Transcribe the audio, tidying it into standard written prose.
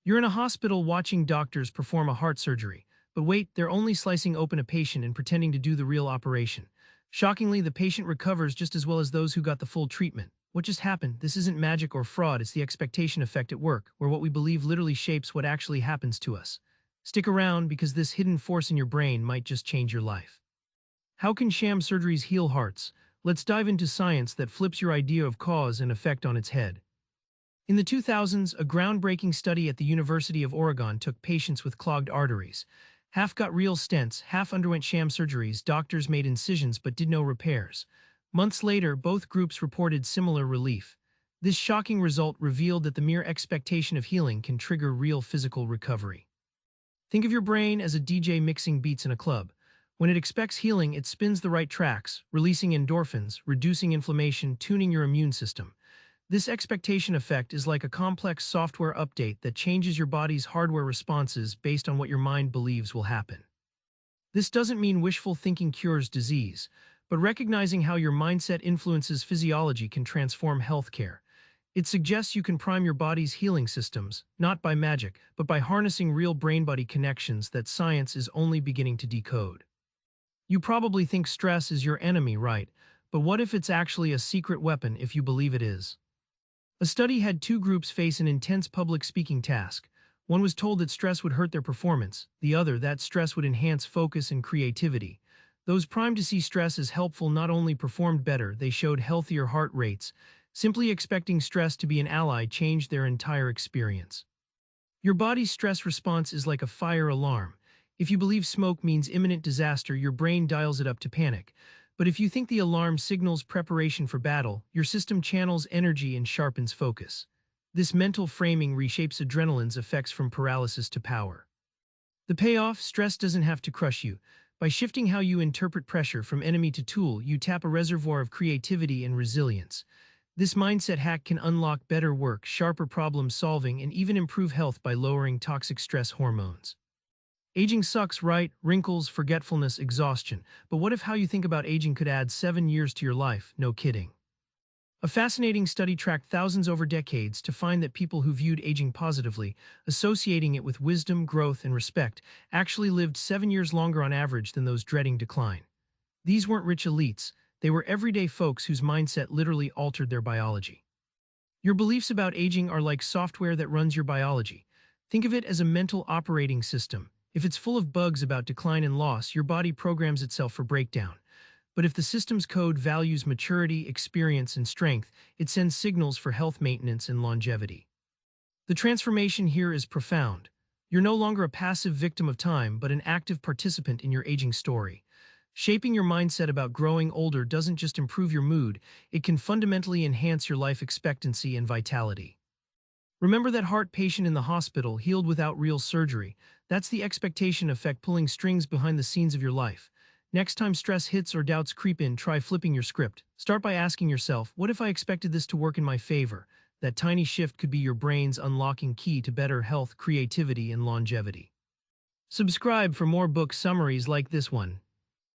You're in a hospital watching doctors perform a heart surgery, but wait, they're only slicing open a patient and pretending to do the real operation. Shockingly, the patient recovers just as well as those who got the full treatment. What just happened? This isn't magic or fraud, it's the expectation effect at work, where what we believe literally shapes what actually happens to us. Stick around because this hidden force in your brain might just change your life. How can sham surgeries heal hearts? Let's dive into science that flips your idea of cause and effect on its head. In the 2000s, a groundbreaking study at the University of Oregon took patients with clogged arteries. Half got real stents, half underwent sham surgeries. Doctors made incisions but did no repairs. Months later, both groups reported similar relief. This shocking result revealed that the mere expectation of healing can trigger real physical recovery. Think of your brain as a DJ mixing beats in a club. When it expects healing, it spins the right tracks, releasing endorphins, reducing inflammation, tuning your immune system. This expectation effect is like a complex software update that changes your body's hardware responses based on what your mind believes will happen. This doesn't mean wishful thinking cures disease, but recognizing how your mindset influences physiology can transform healthcare. It suggests you can prime your body's healing systems, not by magic, but by harnessing real brain-body connections that science is only beginning to decode. You probably think stress is your enemy, right? But what if it's actually a secret weapon if you believe it is? A study had two groups face an intense public speaking task. One was told that stress would hurt their performance, the other that stress would enhance focus and creativity. Those primed to see stress as helpful not only performed better, they showed healthier heart rates. Simply expecting stress to be an ally changed their entire experience. Your body's stress response is like a fire alarm. If you believe smoke means imminent disaster, your brain dials it up to panic. But if you think the alarm signals preparation for battle, your system channels energy and sharpens focus. This mental framing reshapes adrenaline's effects from paralysis to power. The payoff: stress doesn't have to crush you. By shifting how you interpret pressure from enemy to tool, you tap a reservoir of creativity and resilience. This mindset hack can unlock better work, sharper problem solving, and even improve health by lowering toxic stress hormones. Aging sucks, right? Wrinkles, forgetfulness, exhaustion. But what if how you think about aging could add 7 years to your life? No kidding. A fascinating study tracked thousands over decades to find that people who viewed aging positively, associating it with wisdom, growth, and respect, actually lived 7 years longer on average than those dreading decline. These weren't rich elites, they were everyday folks whose mindset literally altered their biology. Your beliefs about aging are like software that runs your biology. Think of it as a mental operating system. If it's full of bugs about decline and loss, your body programs itself for breakdown. But if the system's code values maturity, experience, and strength, it sends signals for health maintenance and longevity. The transformation here is profound. You're no longer a passive victim of time, but an active participant in your aging story. Shaping your mindset about growing older doesn't just improve your mood, it can fundamentally enhance your life expectancy and vitality. Remember that heart patient in the hospital healed without real surgery. That's the expectation effect pulling strings behind the scenes of your life. Next time stress hits or doubts creep in, try flipping your script. Start by asking yourself, what if I expected this to work in my favor? That tiny shift could be your brain's unlocking key to better health, creativity, and longevity. Subscribe for more book summaries like this one.